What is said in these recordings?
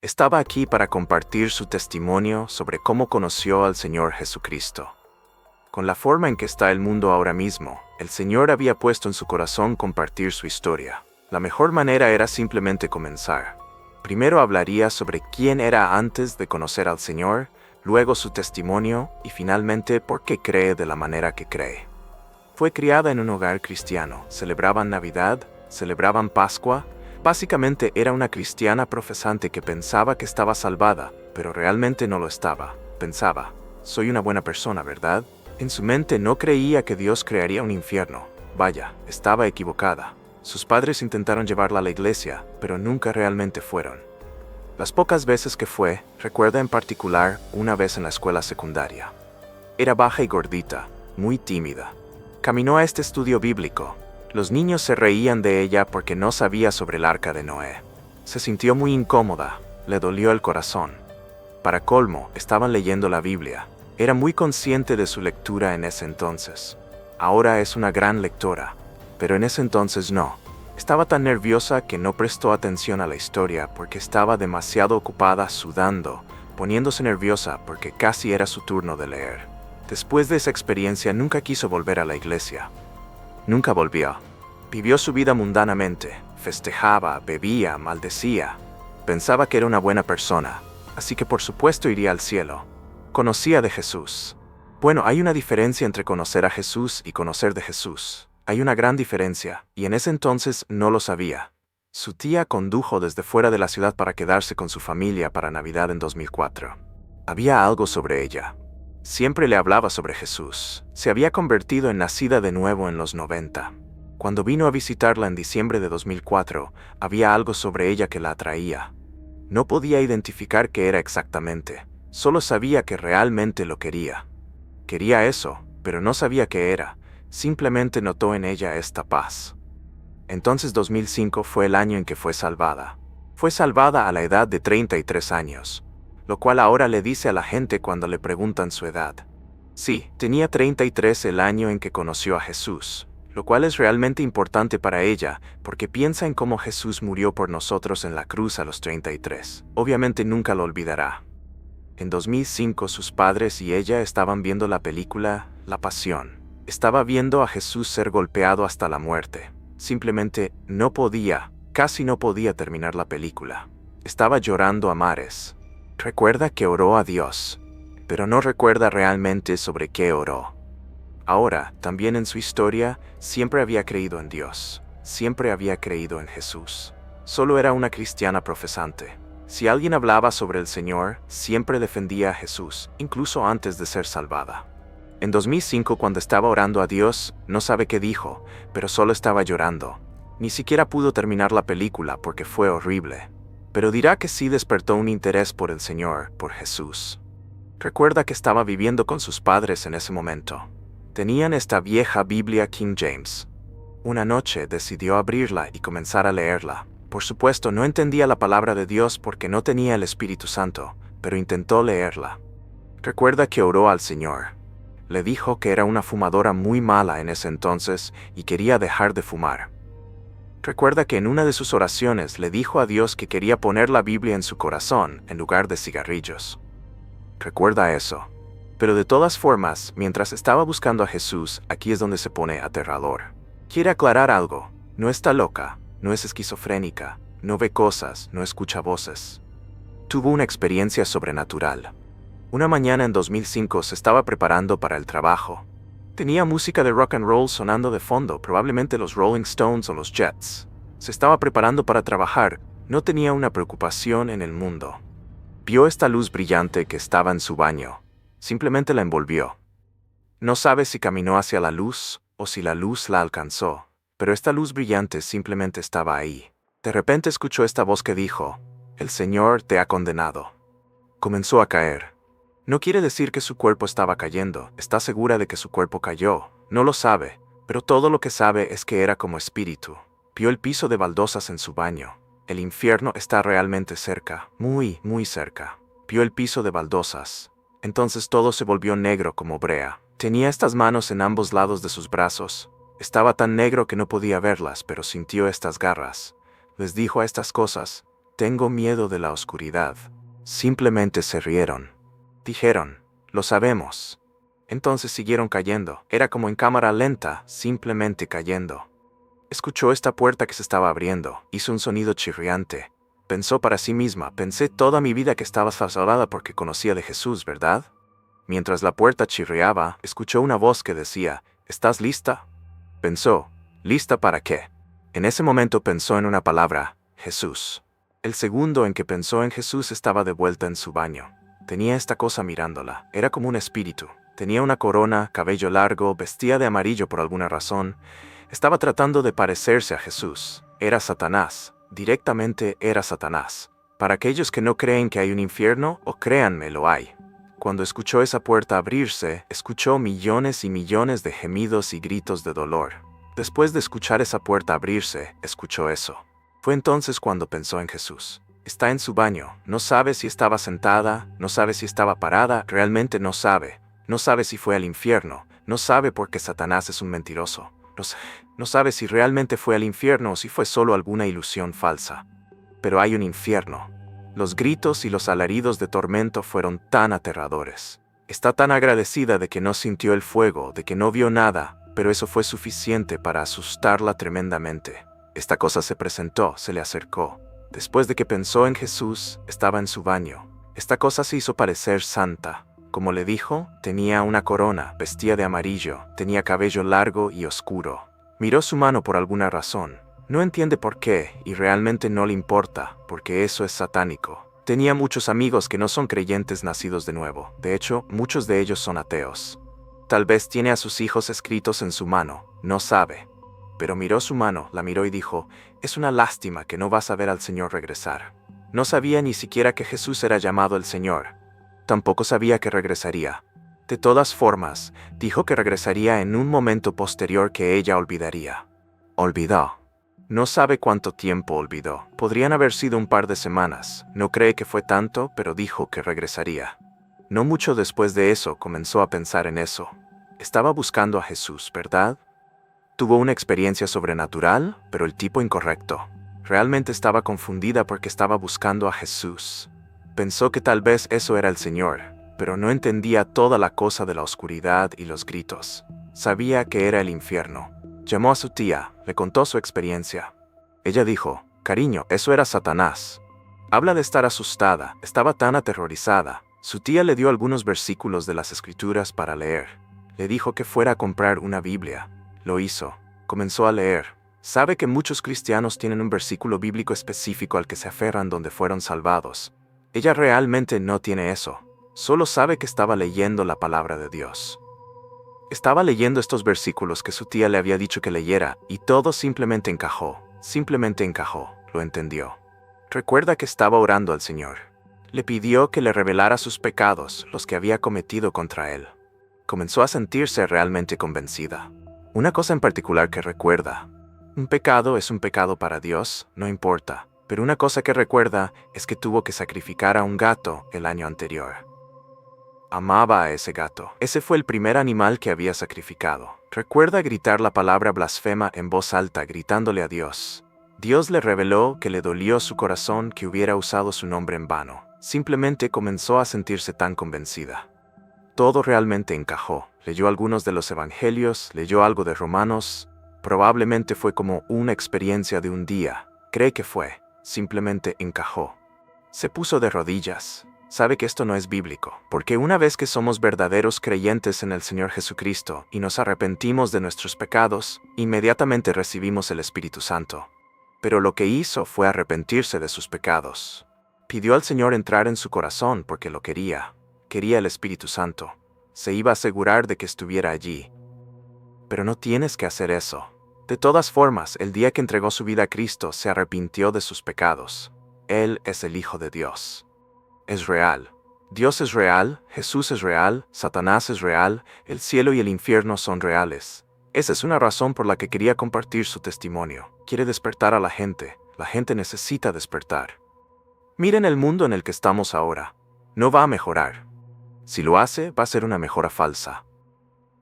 Estaba aquí para compartir su testimonio sobre cómo conoció al Señor Jesucristo. Con la forma en que está el mundo ahora mismo, el Señor había puesto en su corazón compartir su historia. La mejor manera era simplemente comenzar. Primero hablaría sobre quién era antes de conocer al Señor, luego su testimonio y finalmente por qué cree de la manera que cree. Fue criada en un hogar cristiano, celebraban Navidad, celebraban Pascua. Básicamente era una cristiana profesante que pensaba que estaba salvada, pero realmente no lo estaba. Pensaba, soy una buena persona, ¿verdad? En su mente no creía que Dios crearía un infierno. Vaya, estaba equivocada. Sus padres intentaron llevarla a la iglesia, pero nunca realmente fueron. Las pocas veces que fue, recuerda en particular una vez en la escuela secundaria. Era baja y gordita, muy tímida. Caminó a este estudio bíblico. Los niños se reían de ella porque no sabía sobre el arca de Noé. Se sintió muy incómoda, le dolió el corazón. Para colmo, estaban leyendo la Biblia. Era muy consciente de su lectura en ese entonces. Ahora es una gran lectora, pero en ese entonces no. Estaba tan nerviosa que no prestó atención a la historia porque estaba demasiado ocupada sudando, poniéndose nerviosa porque casi era su turno de leer. Después de esa experiencia nunca quiso volver a la iglesia. Nunca volvió. Vivió su vida mundanamente, festejaba, bebía, maldecía. Pensaba que era una buena persona, así que por supuesto iría al cielo. Conocía de Jesús. Bueno, hay una diferencia entre conocer a Jesús y conocer de Jesús. Hay una gran diferencia, y en ese entonces no lo sabía. Su tía condujo desde fuera de la ciudad para quedarse con su familia para Navidad en 2004. Había algo sobre ella. Siempre le hablaba sobre Jesús. Se había convertido en nacida de nuevo en los 90. Cuando vino a visitarla en diciembre de 2004, había algo sobre ella que la atraía. No podía identificar qué era exactamente. Solo sabía que realmente lo quería. Quería eso, pero no sabía qué era. Simplemente notó en ella esta paz. Entonces 2005 fue el año en que fue salvada. Fue salvada a la edad de 33 años. Lo cual ahora le dice a la gente cuando le preguntan su edad. Sí, tenía 33 el año en que conoció a Jesús, lo cual es realmente importante para ella, porque piensa en cómo Jesús murió por nosotros en la cruz a los 33. Obviamente nunca lo olvidará. En 2005 sus padres y ella estaban viendo la película La Pasión. Estaba viendo a Jesús ser golpeado hasta la muerte. Simplemente no podía, casi no podía terminar la película. Estaba llorando a mares. Recuerda que oró a Dios, pero no recuerda realmente sobre qué oró. Ahora, también en su historia, siempre había creído en Dios, siempre había creído en Jesús. Solo era una cristiana profesante. Si alguien hablaba sobre el Señor, siempre defendía a Jesús, incluso antes de ser salvada. En 2005, cuando estaba orando a Dios, no sabe qué dijo, pero solo estaba llorando. Ni siquiera pudo terminar la película porque fue horrible. Pero dirá que sí despertó un interés por el Señor, por Jesús. Recuerda que estaba viviendo con sus padres en ese momento. Tenían esta vieja Biblia King James. Una noche decidió abrirla y comenzar a leerla. Por supuesto, no entendía la palabra de Dios porque no tenía el Espíritu Santo, pero intentó leerla. Recuerda que oró al Señor. Le dijo que era una fumadora muy mala en ese entonces y quería dejar de fumar. Recuerda que en una de sus oraciones le dijo a Dios que quería poner la Biblia en su corazón en lugar de cigarrillos. Recuerda eso. Pero de todas formas, mientras estaba buscando a Jesús, aquí es donde se pone aterrador. Quiere aclarar algo. No está loca, no es esquizofrénica, no ve cosas, no escucha voces. Tuvo una experiencia sobrenatural. Una mañana en 2005 se estaba preparando para el trabajo. Tenía música de rock and roll sonando de fondo, probablemente los Rolling Stones o los Jets. Se estaba preparando para trabajar, no tenía una preocupación en el mundo. Vio esta luz brillante que estaba en su baño. Simplemente la envolvió. No sabe si caminó hacia la luz o si la luz la alcanzó, pero esta luz brillante simplemente estaba ahí. De repente escuchó esta voz que dijo, «El Señor te ha condenado». Comenzó a caer. No quiere decir que su cuerpo estaba cayendo, está segura de que su cuerpo cayó, no lo sabe, pero todo lo que sabe es que era como espíritu. Vio el piso de baldosas en su baño. El infierno está realmente cerca, muy, muy cerca. Vio el piso de baldosas. Entonces todo se volvió negro como brea. Tenía estas manos en ambos lados de sus brazos. Estaba tan negro que no podía verlas, pero sintió estas garras. Les dijo a estas cosas, tengo miedo de la oscuridad. Simplemente se rieron. Dijeron, lo sabemos. Entonces siguieron cayendo. Era como en cámara lenta, simplemente cayendo. Escuchó esta puerta que se estaba abriendo. Hizo un sonido chirriante. Pensó para sí misma, pensé toda mi vida que estaba salvada porque conocía de Jesús, ¿verdad? Mientras la puerta chirriaba, escuchó una voz que decía, ¿estás lista? Pensó, ¿lista para qué? En ese momento pensó en una palabra, Jesús. El segundo en que pensó en Jesús estaba de vuelta en su baño. Tenía esta cosa mirándola, era como un espíritu. Tenía una corona, cabello largo, vestía de amarillo por alguna razón. Estaba tratando de parecerse a Jesús. Era Satanás, directamente era Satanás. Para aquellos que no creen que hay un infierno, o créanme, lo hay. Cuando escuchó esa puerta abrirse, escuchó millones y millones de gemidos y gritos de dolor. Después de escuchar esa puerta abrirse, escuchó eso. Fue entonces cuando pensó en Jesús. Está en su baño, no sabe si estaba sentada, no sabe si estaba parada, realmente no sabe. No sabe si fue al infierno, no sabe porque Satanás es un mentiroso. No sabe si realmente fue al infierno o si fue solo alguna ilusión falsa. Pero hay un infierno. Los gritos y los alaridos de tormento fueron tan aterradores. Está tan agradecida de que no sintió el fuego, de que no vio nada, pero eso fue suficiente para asustarla tremendamente. Esta cosa se presentó, se le acercó. Después de que pensó en Jesús, estaba en su baño. Esta cosa se hizo parecer santa. Como le dijo, tenía una corona, vestía de amarillo, tenía cabello largo y oscuro. Miró su mano por alguna razón. No entiende por qué, y realmente no le importa, porque eso es satánico. Tenía muchos amigos que no son creyentes nacidos de nuevo. De hecho, muchos de ellos son ateos. Tal vez tiene a sus hijos escritos en su mano, no sabe. Pero miró su mano, la miró y dijo, es una lástima que no vas a ver al Señor regresar. No sabía ni siquiera que Jesús era llamado el Señor. Tampoco sabía que regresaría. De todas formas, dijo que regresaría en un momento posterior que ella olvidaría. Olvidó. No sabe cuánto tiempo olvidó. Podrían haber sido un par de semanas. No cree que fue tanto, pero dijo que regresaría. No mucho después de eso comenzó a pensar en eso. Estaba buscando a Jesús, ¿verdad? Tuvo una experiencia sobrenatural, pero el tipo incorrecto. Realmente estaba confundida porque estaba buscando a Jesús. Pensó que tal vez eso era el Señor, pero no entendía toda la cosa de la oscuridad y los gritos. Sabía que era el infierno. Llamó a su tía, le contó su experiencia. Ella dijo, cariño, eso era Satanás. Habla de estar asustada, estaba tan aterrorizada. Su tía le dio algunos versículos de las Escrituras para leer. Le dijo que fuera a comprar una Biblia. Lo hizo. Comenzó a leer. Sabe que muchos cristianos tienen un versículo bíblico específico al que se aferran donde fueron salvados. Ella realmente no tiene eso. Solo sabe que estaba leyendo la palabra de Dios. Estaba leyendo estos versículos que su tía le había dicho que leyera, y todo simplemente encajó, lo entendió. Recuerda que estaba orando al Señor. Le pidió que le revelara sus pecados, los que había cometido contra él. Comenzó a sentirse realmente convencida. Una cosa en particular que recuerda. Un pecado es un pecado para Dios, no importa, pero una cosa que recuerda es que tuvo que sacrificar a un gato el año anterior. Amaba a ese gato. Ese fue el primer animal que había sacrificado. Recuerda gritar la palabra blasfema en voz alta, gritándole a Dios. Dios le reveló que le dolió su corazón que hubiera usado su nombre en vano. Simplemente comenzó a sentirse tan convencida. Todo realmente encajó. Leyó algunos de los evangelios, leyó algo de Romanos. Probablemente fue como una experiencia de un día. Cree que fue. Simplemente encajó. Se puso de rodillas. Sabe que esto no es bíblico, porque una vez que somos verdaderos creyentes en el Señor Jesucristo y nos arrepentimos de nuestros pecados, inmediatamente recibimos el Espíritu Santo. Pero lo que hizo fue arrepentirse de sus pecados. Pidió al Señor entrar en su corazón porque lo quería. Quería el Espíritu Santo. Se iba a asegurar de que estuviera allí. Pero no tienes que hacer eso. De todas formas, el día que entregó su vida a Cristo, se arrepintió de sus pecados. Él es el Hijo de Dios. Es real. Dios es real, Jesús es real, Satanás es real, el cielo y el infierno son reales. Esa es una razón por la que quería compartir su testimonio. Quiere despertar a la gente necesita despertar. Miren el mundo en el que estamos ahora. No va a mejorar. Si lo hace, va a ser una mejora falsa.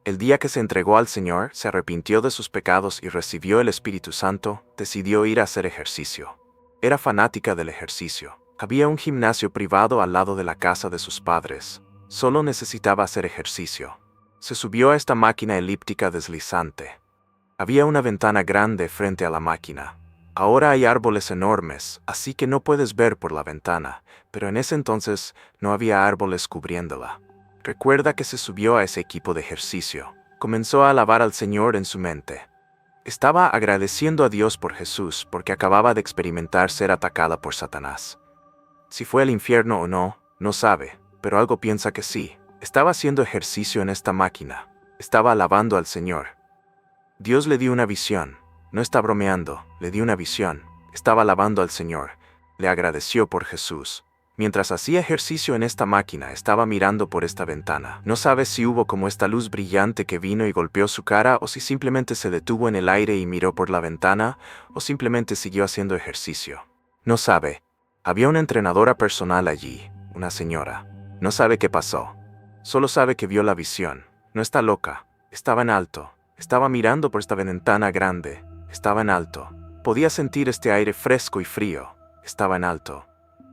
El día que se entregó al Señor, se arrepintió de sus pecados y recibió el Espíritu Santo, decidió ir a hacer ejercicio. Era fanática del ejercicio. Había un gimnasio privado al lado de la casa de sus padres. Solo necesitaba hacer ejercicio. Se subió a esta máquina elíptica deslizante. Había una ventana grande frente a la máquina. Ahora hay árboles enormes, así que no puedes ver por la ventana, pero en ese entonces no había árboles cubriéndola. Recuerda que se subió a ese equipo de ejercicio. Comenzó a alabar al Señor en su mente. Estaba agradeciendo a Dios por Jesús porque acababa de experimentar ser atacada por Satanás. Si fue al infierno o no, no sabe, pero algo piensa que sí. Estaba haciendo ejercicio en esta máquina. Estaba alabando al Señor. Dios le dio una visión. No está bromeando, le dio una visión. Estaba alabando al Señor. Le agradeció por Jesús. Mientras hacía ejercicio en esta máquina, estaba mirando por esta ventana. No sabe si hubo como esta luz brillante que vino y golpeó su cara, o si simplemente se detuvo en el aire y miró por la ventana, o simplemente siguió haciendo ejercicio. No sabe. Había una entrenadora personal allí, una señora. No sabe qué pasó. Solo sabe que vio la visión. No está loca. Estaba en alto. Estaba mirando por esta ventana grande. Estaba en alto. Podía sentir este aire fresco y frío. Estaba en alto.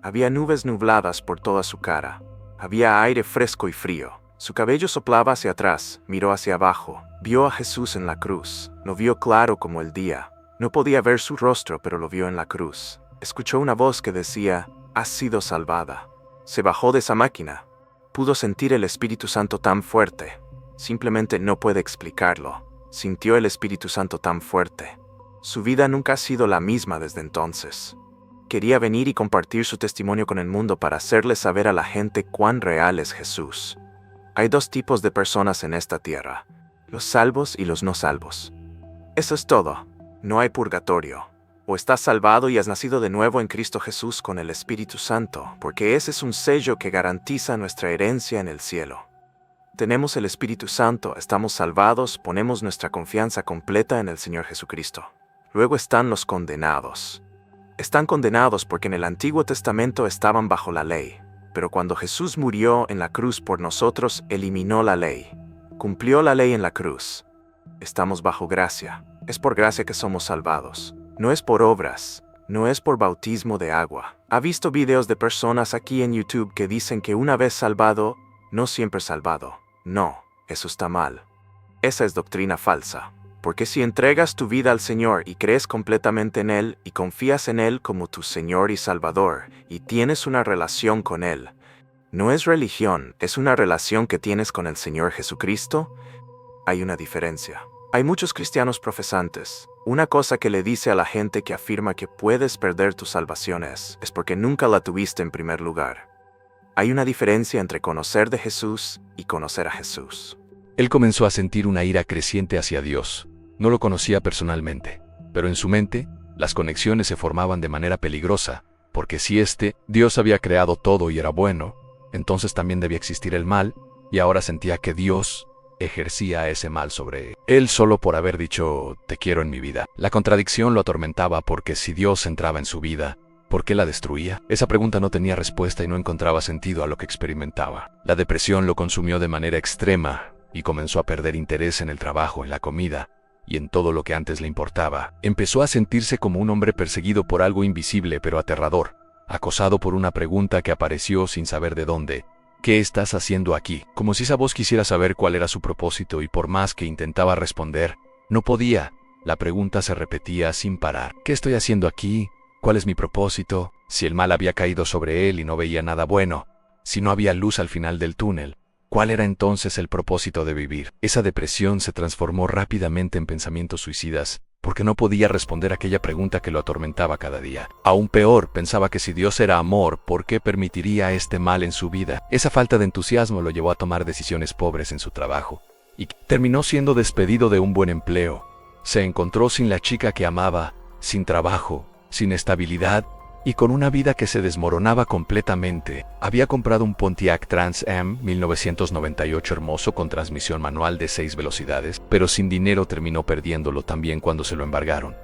Había nubes nubladas por toda su cara. Había aire fresco y frío. Su cabello soplaba hacia atrás, miró hacia abajo. Vio a Jesús en la cruz. Lo vio claro como el día. No podía ver su rostro, pero lo vio en la cruz. Escuchó una voz que decía, «Has sido salvada». Se bajó de esa máquina. Pudo sentir el Espíritu Santo tan fuerte. Simplemente no puede explicarlo. Sintió el Espíritu Santo tan fuerte. Su vida nunca ha sido la misma desde entonces. Quería venir y compartir su testimonio con el mundo para hacerle saber a la gente cuán real es Jesús. Hay dos tipos de personas en esta tierra, los salvos y los no salvos. Eso es todo. No hay purgatorio. O estás salvado y has nacido de nuevo en Cristo Jesús con el Espíritu Santo, porque ese es un sello que garantiza nuestra herencia en el cielo. Tenemos el Espíritu Santo, estamos salvados, ponemos nuestra confianza completa en el Señor Jesucristo. Luego están los condenados. Están condenados porque en el Antiguo Testamento estaban bajo la ley, pero cuando Jesús murió en la cruz por nosotros, eliminó la ley. Cumplió la ley en la cruz. Estamos bajo gracia. Es por gracia que somos salvados. No es por obras. No es por bautismo de agua. ¿Ha visto videos de personas aquí en YouTube que dicen que una vez salvado, no siempre salvado? No, eso está mal. Esa es doctrina falsa. Porque si entregas tu vida al Señor y crees completamente en Él y confías en Él como tu Señor y Salvador y tienes una relación con Él, no es religión, es una relación que tienes con el Señor Jesucristo, hay una diferencia. Hay muchos cristianos profesantes. Una cosa que le dice a la gente que afirma que puedes perder tu salvación es porque nunca la tuviste en primer lugar. Hay una diferencia entre conocer de Jesús y conocer a Jesús. Él comenzó a sentir una ira creciente hacia Dios. No lo conocía personalmente, pero en su mente, las conexiones se formaban de manera peligrosa, porque si Dios había creado todo y era bueno, entonces también debía existir el mal, y ahora sentía que Dios ejercía ese mal sobre él solo por haber dicho, te quiero en mi vida. La contradicción lo atormentaba porque si Dios entraba en su vida, ¿por qué la destruía? Esa pregunta no tenía respuesta y no encontraba sentido a lo que experimentaba. La depresión lo consumió de manera extrema y comenzó a perder interés en el trabajo, en la comida y en todo lo que antes le importaba. Empezó a sentirse como un hombre perseguido por algo invisible pero aterrador, acosado por una pregunta que apareció sin saber de dónde. ¿Qué estás haciendo aquí? Como si esa voz quisiera saber cuál era su propósito y por más que intentaba responder, no podía. La pregunta se repetía sin parar. ¿Qué estoy haciendo aquí? ¿Cuál es mi propósito? Si el mal había caído sobre él y no veía nada bueno, si no había luz al final del túnel, ¿cuál era entonces el propósito de vivir? Esa depresión se transformó rápidamente en pensamientos suicidas, porque no podía responder aquella pregunta que lo atormentaba cada día. Aún peor, pensaba que si Dios era amor, ¿por qué permitiría este mal en su vida? Esa falta de entusiasmo lo llevó a tomar decisiones pobres en su trabajo, y terminó siendo despedido de un buen empleo. Se encontró sin la chica que amaba, sin trabajo, sin estabilidad, y con una vida que se desmoronaba completamente. Había comprado un Pontiac Trans Am 1998 hermoso con transmisión manual de 6 velocidades, pero sin dinero terminó perdiéndolo también cuando se lo embargaron.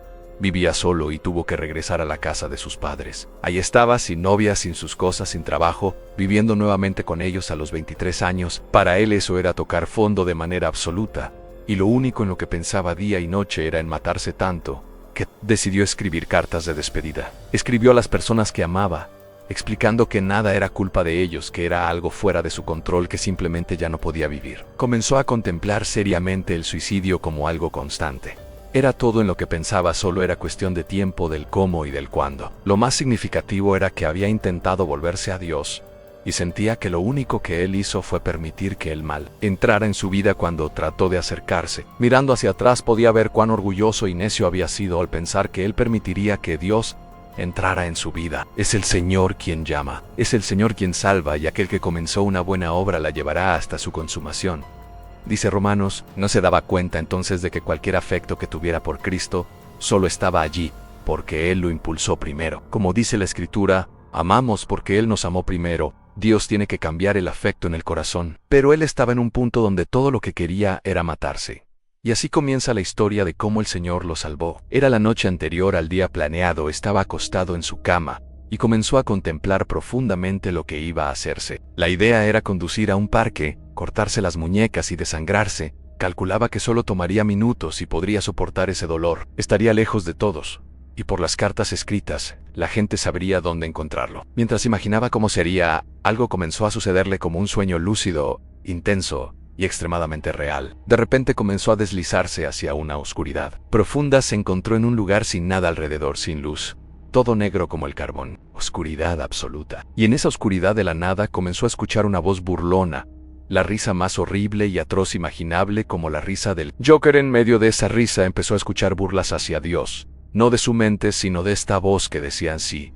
Vivía solo y tuvo que regresar a la casa de sus padres. Ahí estaba, sin novia, sin sus cosas, sin trabajo, viviendo nuevamente con ellos a los 23 años. Para él eso era tocar fondo de manera absoluta, y lo único en lo que pensaba día y noche era en matarse tanto, que decidió escribir cartas de despedida. Escribió a las personas que amaba, explicando que nada era culpa de ellos, que era algo fuera de su control, que simplemente ya no podía vivir. Comenzó a contemplar seriamente el suicidio como algo constante. Era todo en lo que pensaba, solo era cuestión de tiempo, del cómo y del cuándo. Lo más significativo era que había intentado volverse a Dios, y sentía que lo único que él hizo fue permitir que el mal entrara en su vida cuando trató de acercarse. Mirando hacia atrás podía ver cuán orgulloso y necio había sido al pensar que él permitiría que Dios entrara en su vida. Es el Señor quien llama, es el Señor quien salva, y aquel que comenzó una buena obra la llevará hasta su consumación. Dice Romanos, no se daba cuenta entonces de que cualquier afecto que tuviera por Cristo solo estaba allí porque Él lo impulsó primero. Como dice la Escritura, amamos porque Él nos amó primero. Dios tiene que cambiar el afecto en el corazón. Pero él estaba en un punto donde todo lo que quería era matarse. Y así comienza la historia de cómo el Señor lo salvó. Era la noche anterior al día planeado, estaba acostado en su cama, y comenzó a contemplar profundamente lo que iba a hacerse. La idea era conducir a un parque, cortarse las muñecas y desangrarse. Calculaba que solo tomaría minutos y podría soportar ese dolor. Estaría lejos de todos, y por las cartas escritas, la gente sabría dónde encontrarlo. Mientras imaginaba cómo sería, algo comenzó a sucederle como un sueño lúcido, intenso y extremadamente real. De repente comenzó a deslizarse hacia una oscuridad profunda. Se encontró en un lugar sin nada alrededor, sin luz, todo negro como el carbón, oscuridad absoluta. Y en esa oscuridad de la nada comenzó a escuchar una voz burlona, la risa más horrible y atroz imaginable, como la risa del Joker. En medio de esa risa empezó a escuchar burlas hacia Dios, no de su mente, sino de esta voz que decía así: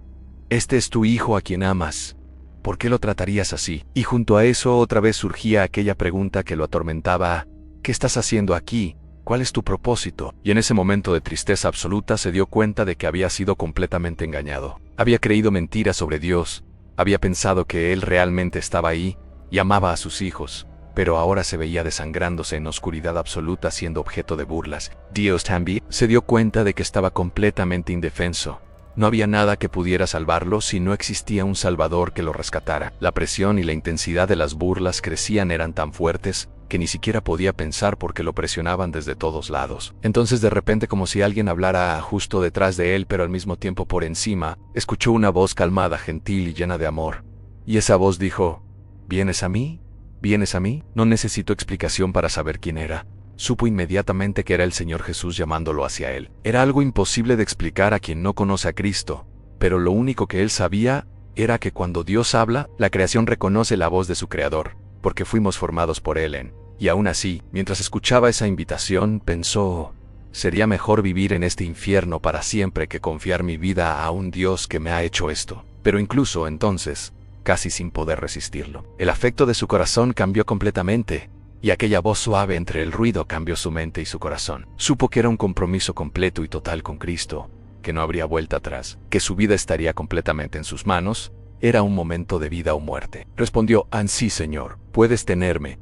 este es tu hijo a quien amas, ¿por qué lo tratarías así? Y junto a eso otra vez surgía aquella pregunta que lo atormentaba: ¿qué estás haciendo aquí? ¿Cuál es tu propósito? Y en ese momento de tristeza absoluta se dio cuenta de que había sido completamente engañado. Había creído mentiras sobre Dios, había pensado que Él realmente estaba ahí y amaba a sus hijos, pero ahora se veía desangrándose en oscuridad absoluta, siendo objeto de burlas. Dios también se dio cuenta de que estaba completamente indefenso. No había nada que pudiera salvarlo si no existía un Salvador que lo rescatara. La presión y la intensidad de las burlas crecían, eran tan fuertes que ni siquiera podía pensar porque lo presionaban desde todos lados. Entonces de repente, como si alguien hablara justo detrás de él pero al mismo tiempo por encima, escuchó una voz calmada, gentil y llena de amor. Y esa voz dijo: ¿vienes a mí? ¿Vienes a mí? No necesito explicación para saber quién era. Supo inmediatamente que era el Señor Jesús llamándolo hacia él. Era algo imposible de explicar a quien no conoce a Cristo, pero lo único que él sabía era que cuando Dios habla, la creación reconoce la voz de su Creador, porque fuimos formados por Él. Y aún así, mientras escuchaba esa invitación, pensó: sería mejor vivir en este infierno para siempre que confiar mi vida a un Dios que me ha hecho esto. Pero incluso entonces, casi sin poder resistirlo, el afecto de su corazón cambió completamente. Y aquella voz suave entre el ruido cambió su mente y su corazón. Supo que era un compromiso completo y total con Cristo, que no habría vuelta atrás, que su vida estaría completamente en sus manos. Era un momento de vida o muerte. Respondió: sí, Señor, puedes tenerme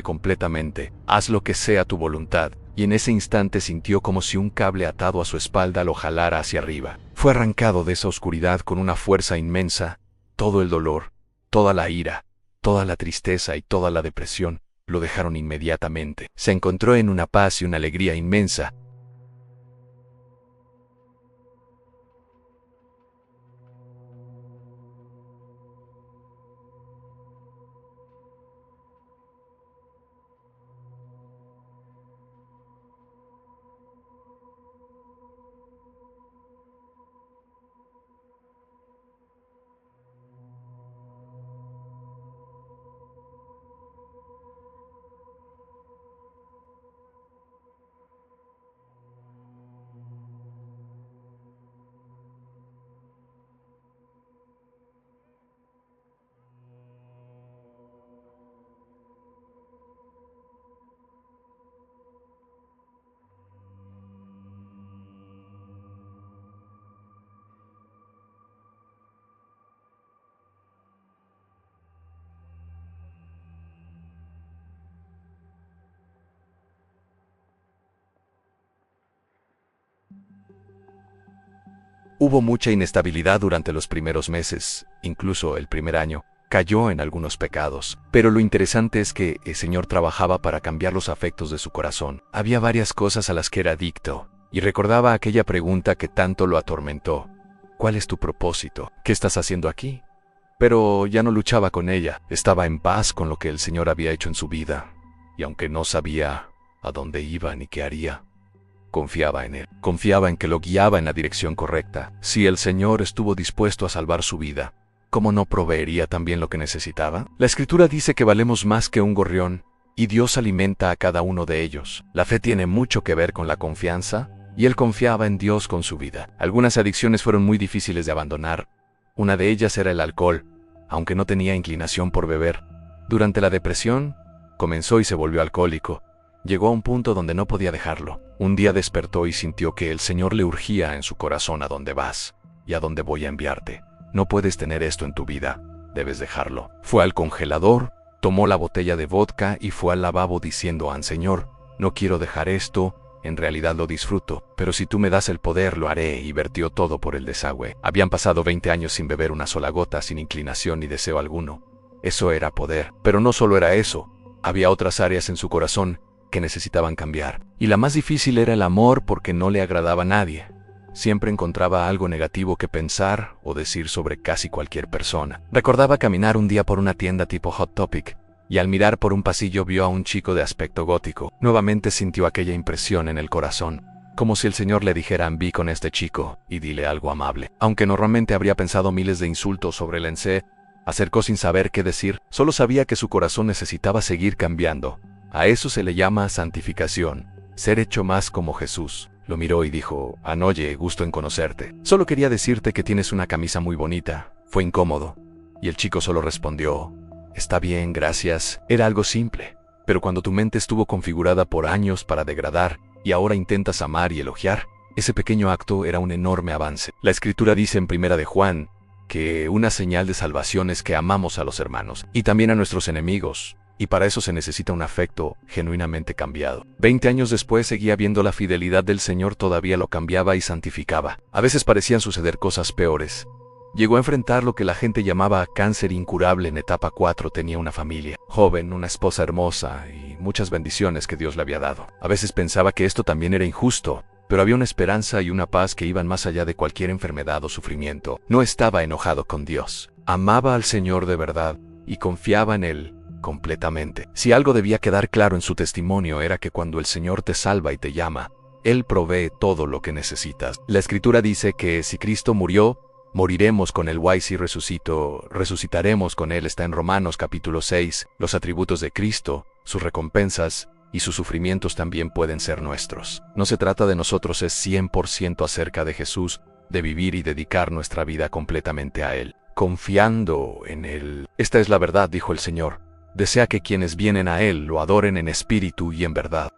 completamente, haz lo que sea tu voluntad. Y en ese instante sintió como si un cable atado a su espalda lo jalara hacia arriba. Fue arrancado de esa oscuridad con una fuerza inmensa. Todo el dolor, toda la ira, toda la tristeza y toda la depresión lo dejaron inmediatamente. Se encontró en una paz y una alegría inmensa. Hubo mucha inestabilidad durante los primeros meses, incluso el primer año. Cayó en algunos pecados, pero lo interesante es que el Señor trabajaba para cambiar los afectos de su corazón. Había varias cosas a las que era adicto, y recordaba aquella pregunta que tanto lo atormentó. ¿Cuál es tu propósito? ¿Qué estás haciendo aquí? Pero ya no luchaba con ella, estaba en paz con lo que el Señor había hecho en su vida, y aunque no sabía a dónde iba ni qué haría, confiaba en Él, confiaba en que lo guiaba en la dirección correcta. Si el Señor estuvo dispuesto a salvar su vida, ¿cómo no proveería también lo que necesitaba? La Escritura dice que valemos más que un gorrión, y Dios alimenta a cada uno de ellos. La fe tiene mucho que ver con la confianza, y él confiaba en Dios con su vida. Algunas adicciones fueron muy difíciles de abandonar. Una de ellas era el alcohol, aunque no tenía inclinación por beber. Durante la depresión, comenzó y se volvió alcohólico. Llegó a un punto donde no podía dejarlo. Un día despertó y sintió que el Señor le urgía en su corazón: a dónde vas y a dónde voy a enviarte. No puedes tener esto en tu vida, debes dejarlo. Fue al congelador, tomó la botella de vodka y fue al lavabo diciendo: Señor, no quiero dejar esto, en realidad lo disfruto, pero si tú me das el poder lo haré, y vertió todo por el desagüe. Habían pasado 20 años sin beber una sola gota, sin inclinación ni deseo alguno. Eso era poder, pero no solo era eso, había otras áreas en su corazón que necesitaban cambiar. Y la más difícil era el amor, porque no le agradaba a nadie. Siempre encontraba algo negativo que pensar o decir sobre casi cualquier persona. Recordaba caminar un día por una tienda tipo Hot Topic, y al mirar por un pasillo vio a un chico de aspecto gótico. Nuevamente sintió aquella impresión en el corazón, como si el Señor le dijera: vi con este chico y dile algo amable. Aunque normalmente habría pensado miles de insultos sobre el acercó sin saber qué decir. Solo sabía que su corazón necesitaba seguir cambiando. A eso se le llama santificación, ser hecho más como Jesús. Lo miró y dijo: oye, gusto en conocerte. Solo quería decirte que tienes una camisa muy bonita. Fue incómodo, y el chico solo respondió: está bien, gracias. Era algo simple, pero cuando tu mente estuvo configurada por años para degradar y ahora intentas amar y elogiar, ese pequeño acto era un enorme avance. La Escritura dice en 1 de Juan que una señal de salvación es que amamos a los hermanos y también a nuestros enemigos, y para eso se necesita un afecto genuinamente cambiado. 20 años después seguía viendo la fidelidad del Señor, todavía lo cambiaba y santificaba. A veces parecían suceder cosas peores. Llegó a enfrentar lo que la gente llamaba cáncer incurable en etapa 4. Tenía una familia joven, una esposa hermosa y muchas bendiciones que Dios le había dado. A veces pensaba que esto también era injusto, pero había una esperanza y una paz que iban más allá de cualquier enfermedad o sufrimiento. No estaba enojado con Dios. Amaba al Señor de verdad y confiaba en Él completamente. Si algo debía quedar claro en su testimonio era que cuando el Señor te salva y te llama, Él provee todo lo que necesitas. La Escritura dice que si Cristo murió, moriremos con Él, y si resucitó, resucitaremos con Él. Está en Romanos capítulo 6. Los atributos de Cristo, sus recompensas y sus sufrimientos también pueden ser nuestros. No se trata de nosotros, es 100% acerca de Jesús, de vivir y dedicar nuestra vida completamente a Él, confiando en Él. Esta es la verdad, dijo el Señor. Desea que quienes vienen a Él lo adoren en espíritu y en verdad.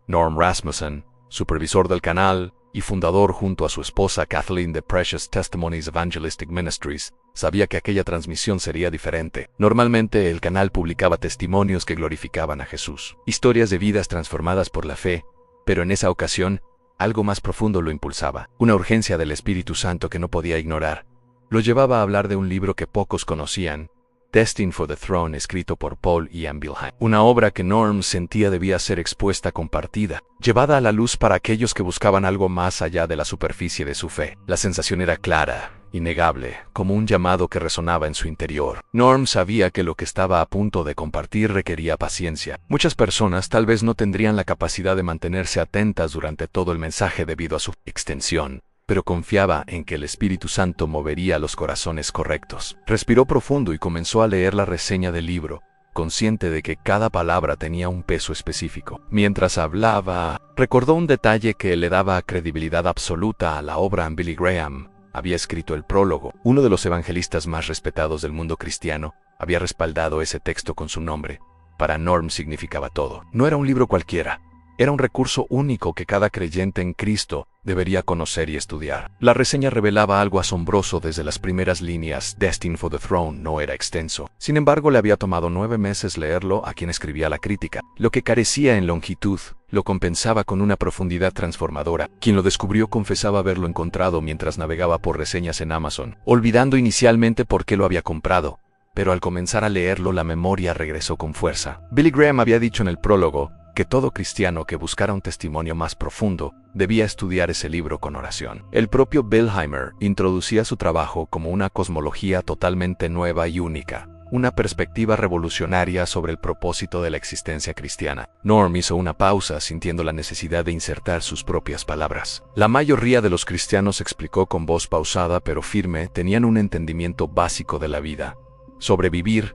Norm Rasmussen, supervisor del canal y fundador junto a su esposa Kathleen de Precious Testimonies Evangelistic Ministries, sabía que aquella transmisión sería diferente. Normalmente el canal publicaba testimonios que glorificaban a Jesús, historias de vidas transformadas por la fe, pero en esa ocasión, algo más profundo lo impulsaba, una urgencia del Espíritu Santo que no podía ignorar. Lo llevaba a hablar de un libro que pocos conocían, Destined for the Throne, escrito por Paul Ian Bilheim. Una obra que Norm sentía debía ser expuesta, compartida, llevada a la luz para aquellos que buscaban algo más allá de la superficie de su fe. La sensación era clara, innegable, como un llamado que resonaba en su interior. Norm sabía que lo que estaba a punto de compartir requería paciencia. Muchas personas tal vez no tendrían la capacidad de mantenerse atentas durante todo el mensaje debido a su extensión, pero confiaba en que el Espíritu Santo movería los corazones correctos. Respiró profundo y comenzó a leer la reseña del libro, consciente de que cada palabra tenía un peso específico. Mientras hablaba, recordó un detalle que le daba credibilidad absoluta a la obra. Billy Graham había escrito el prólogo. Uno de los evangelistas más respetados del mundo cristiano había respaldado ese texto con su nombre. Para Norm significaba todo. No era un libro cualquiera. Era un recurso único que cada creyente en Cristo debería conocer y estudiar. La reseña revelaba algo asombroso desde las primeras líneas. Destined for the Throne no era extenso. Sin embargo, le había tomado 9 meses leerlo a quien escribía la crítica. Lo que carecía en longitud lo compensaba con una profundidad transformadora. Quien lo descubrió confesaba haberlo encontrado mientras navegaba por reseñas en Amazon, olvidando inicialmente por qué lo había comprado. Pero al comenzar a leerlo, la memoria regresó con fuerza. Billy Graham había dicho en el prólogo que todo cristiano que buscara un testimonio más profundo debía estudiar ese libro con oración. El propio Wilheimer introducía su trabajo como una cosmología totalmente nueva y única, una perspectiva revolucionaria sobre el propósito de la existencia cristiana. Norm hizo una pausa, sintiendo la necesidad de insertar sus propias palabras. La mayoría de los cristianos, explicó con voz pausada pero firme, tenían un entendimiento básico de la vida: sobrevivir,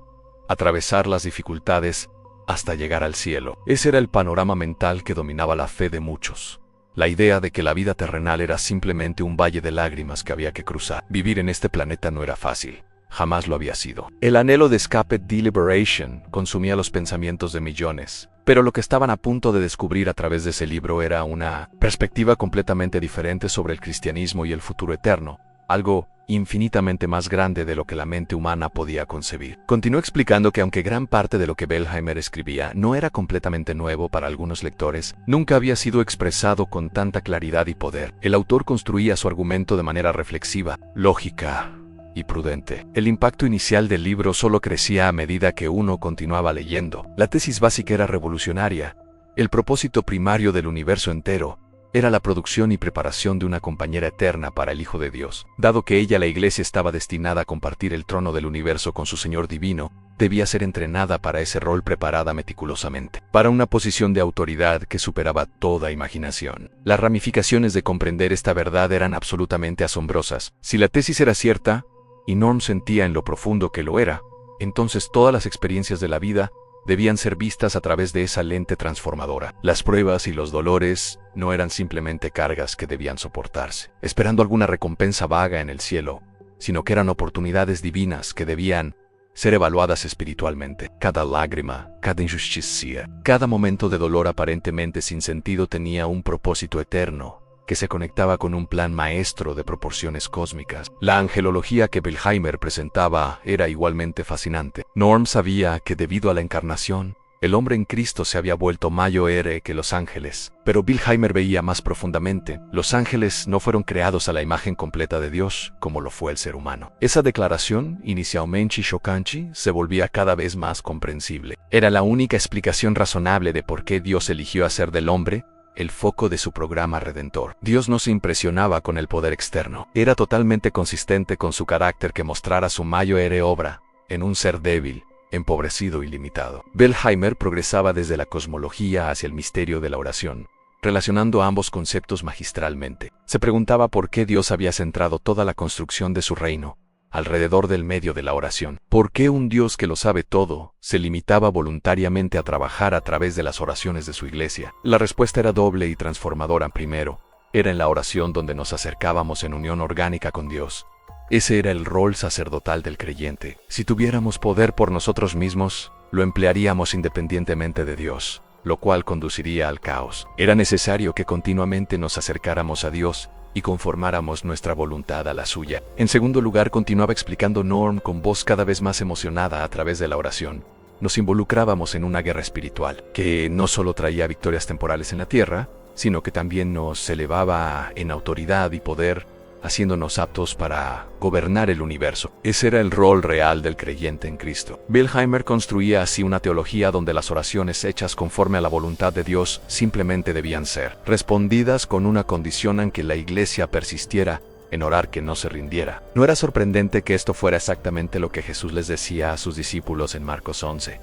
atravesar las dificultades, hasta llegar al cielo. Ese era el panorama mental que dominaba la fe de muchos. La idea de que la vida terrenal era simplemente un valle de lágrimas que había que cruzar. Vivir en este planeta no era fácil. Jamás lo había sido. El anhelo de escape, Deliberation, consumía los pensamientos de millones. Pero lo que estaban a punto de descubrir a través de ese libro era una perspectiva completamente diferente sobre el cristianismo y el futuro eterno. Algo infinitamente más grande de lo que la mente humana podía concebir. Continuó explicando que aunque gran parte de lo que Wilheimer escribía no era completamente nuevo para algunos lectores, nunca había sido expresado con tanta claridad y poder. El autor construía su argumento de manera reflexiva, lógica y prudente. El impacto inicial del libro solo crecía a medida que uno continuaba leyendo. La tesis básica era revolucionaria. El propósito primario del universo entero era la producción y preparación de una compañera eterna para el Hijo de Dios. Dado que ella, la Iglesia, estaba destinada a compartir el trono del universo con su Señor divino, debía ser entrenada para ese rol, preparada meticulosamente, para una posición de autoridad que superaba toda imaginación. Las ramificaciones de comprender esta verdad eran absolutamente asombrosas. Si la tesis era cierta, y Norm sentía en lo profundo que lo era, entonces todas las experiencias de la vida debían ser vistas a través de esa lente transformadora. Las pruebas y los dolores no eran simplemente cargas que debían soportarse, esperando alguna recompensa vaga en el cielo, sino que eran oportunidades divinas que debían ser evaluadas espiritualmente. Cada lágrima, cada injusticia, cada momento de dolor aparentemente sin sentido tenía un propósito eterno que se conectaba con un plan maestro de proporciones cósmicas. La angelología que Wilheimer presentaba era igualmente fascinante. Norm sabía que debido a la encarnación, el hombre en Cristo se había vuelto mayor que los ángeles. Pero Wilheimer veía más profundamente. Los ángeles no fueron creados a la imagen completa de Dios, como lo fue el ser humano. Esa declaración, inicialmente chocante, se volvía cada vez más comprensible. Era la única explicación razonable de por qué Dios eligió hacer del hombre el foco de su programa redentor. Dios no se impresionaba con el poder externo. Era totalmente consistente con su carácter que mostrara su mayor obra en un ser débil, empobrecido y limitado. Wilheimer progresaba desde la cosmología hacia el misterio de la oración, relacionando ambos conceptos magistralmente. Se preguntaba por qué Dios había centrado toda la construcción de su reino alrededor del medio de la oración. ¿Por qué un Dios que lo sabe todo se limitaba voluntariamente a trabajar a través de las oraciones de su iglesia? La respuesta era doble y transformadora. Primero, era en la oración donde nos acercábamos en unión orgánica con Dios. Ese era el rol sacerdotal del creyente. Si tuviéramos poder por nosotros mismos, lo emplearíamos independientemente de Dios, lo cual conduciría al caos. Era necesario que continuamente nos acercáramos a Dios y conformáramos nuestra voluntad a la suya. En segundo lugar, continuaba explicando Norm con voz cada vez más emocionada, a través de la oración nos involucrábamos en una guerra espiritual, que no solo traía victorias temporales en la tierra, sino que también nos elevaba en autoridad y poder, haciéndonos aptos para gobernar el universo. Ese era el rol real del creyente en Cristo. Wilheimer construía así una teología donde las oraciones hechas conforme a la voluntad de Dios simplemente debían ser respondidas, con una condición en que la iglesia persistiera en orar, que no se rindiera. No era sorprendente que esto fuera exactamente lo que Jesús les decía a sus discípulos en Marcos 11,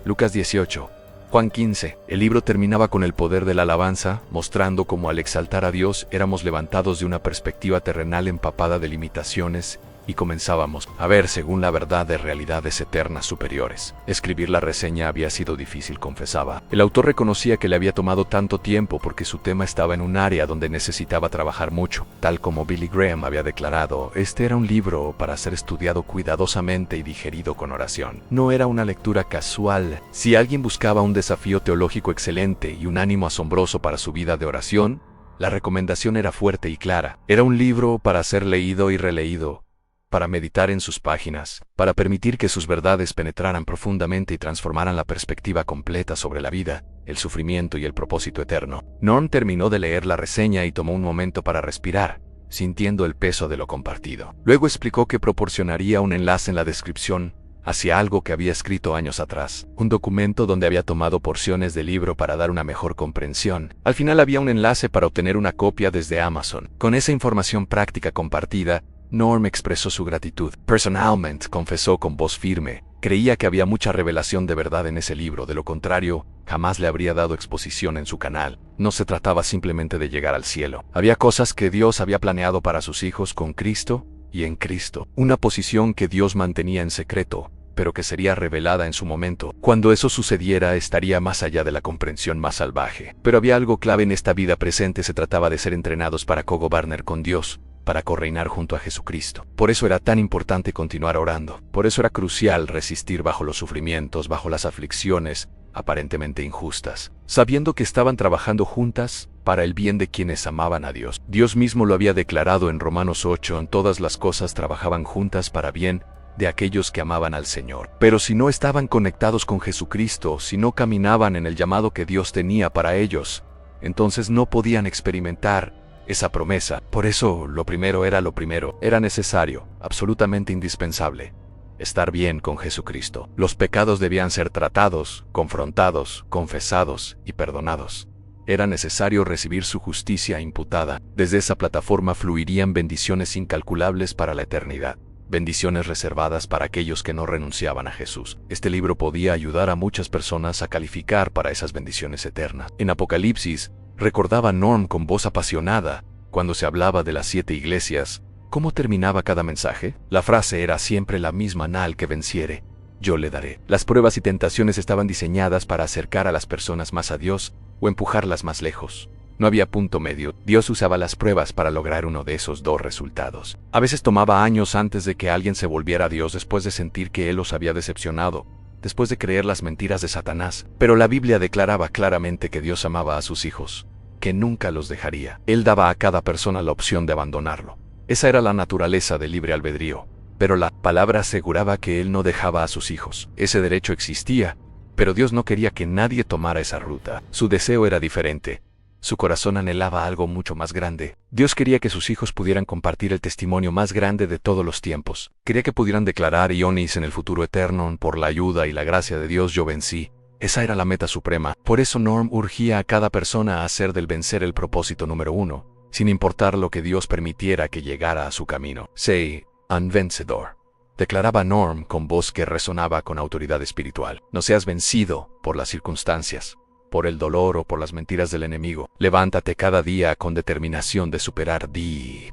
Lucas 18, Juan 15. El libro terminaba con el poder de la alabanza, mostrando cómo al exaltar a Dios éramos levantados de una perspectiva terrenal empapada de limitaciones y comenzábamos a ver según la verdad de realidades eternas superiores. Escribir la reseña había sido difícil, confesaba. El autor reconocía que le había tomado tanto tiempo porque su tema estaba en un área donde necesitaba trabajar mucho. Tal como Billy Graham había declarado, este era un libro para ser estudiado cuidadosamente y digerido con oración. No era una lectura casual. Si alguien buscaba un desafío teológico excelente y un ánimo asombroso para su vida de oración, la recomendación era fuerte y clara. Era un libro para ser leído y releído, para meditar en sus páginas, para permitir que sus verdades penetraran profundamente y transformaran la perspectiva completa sobre la vida, el sufrimiento y el propósito eterno. Norm terminó de leer la reseña y tomó un momento para respirar, sintiendo el peso de lo compartido. Luego explicó que proporcionaría un enlace en la descripción hacia algo que había escrito años atrás, un documento donde había tomado porciones del libro para dar una mejor comprensión. Al final había un enlace para obtener una copia desde Amazon. Con esa información práctica compartida, Norm expresó su gratitud. Personalmente, confesó con voz firme, creía que había mucha revelación de verdad en ese libro, de lo contrario, jamás le habría dado exposición en su canal. No se trataba simplemente de llegar al cielo. Había cosas que Dios había planeado para sus hijos con Cristo y en Cristo. Una posición que Dios mantenía en secreto, pero que sería revelada en su momento. Cuando eso sucediera, estaría más allá de la comprensión más salvaje. Pero había algo clave en esta vida presente: se trataba de ser entrenados para cogobernar con Dios, para correinar junto a Jesucristo. Por eso era tan importante continuar orando. Por eso era crucial resistir bajo los sufrimientos, bajo las aflicciones aparentemente injustas, sabiendo que estaban trabajando juntas para el bien de quienes amaban a Dios. Dios mismo lo había declarado en Romanos 8, en todas las cosas trabajaban juntas para bien de aquellos que amaban al Señor. Pero si no estaban conectados con Jesucristo, si no caminaban en el llamado que Dios tenía para ellos, entonces no podían experimentar esa promesa. Por eso, lo primero, era necesario, absolutamente indispensable, estar bien con Jesucristo. Los pecados debían ser tratados, confrontados, confesados y perdonados. Era necesario recibir su justicia imputada. Desde esa plataforma fluirían bendiciones incalculables para la eternidad. Bendiciones reservadas para aquellos que no renunciaban a Jesús. Este libro podía ayudar a muchas personas a calificar para esas bendiciones eternas. En Apocalipsis, recordaba Norm con voz apasionada, cuando se hablaba de las 7 iglesias, ¿cómo terminaba cada mensaje? La frase era siempre la misma: al que venciere, yo le daré. Las pruebas y tentaciones estaban diseñadas para acercar a las personas más a Dios o empujarlas más lejos. No había punto medio. Dios usaba las pruebas para lograr uno de esos dos resultados. A veces tomaba años antes de que alguien se volviera a Dios, después de sentir que Él los había decepcionado, después de creer las mentiras de Satanás. Pero la Biblia declaraba claramente que Dios amaba a sus hijos, que nunca los dejaría. Él daba a cada persona la opción de abandonarlo. Esa era la naturaleza del libre albedrío. Pero la palabra aseguraba que Él no dejaba a sus hijos. Ese derecho existía, pero Dios no quería que nadie tomara esa ruta. Su deseo era diferente. Su corazón anhelaba algo mucho más grande. Dios quería que sus hijos pudieran compartir el testimonio más grande de todos los tiempos. Quería que pudieran declarar Ionis en el futuro eterno: por la ayuda y la gracia de Dios yo vencí. Esa era la meta suprema. Por eso Norm urgía a cada persona a hacer del vencer el propósito número 1, sin importar lo que Dios permitiera que llegara a su camino. Sé un vencedor, declaraba Norm con voz que resonaba con autoridad espiritual. No seas vencido por las circunstancias, por el dolor o por las mentiras del enemigo. Levántate cada día con determinación de superar,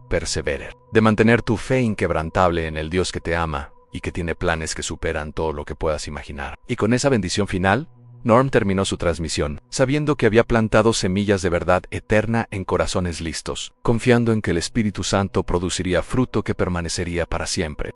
perseverar, de mantener tu fe inquebrantable en el Dios que te ama y que tiene planes que superan todo lo que puedas imaginar. Y con esa bendición final, Norm terminó su transmisión, sabiendo que había plantado semillas de verdad eterna en corazones listos, confiando en que el Espíritu Santo produciría fruto que permanecería para siempre.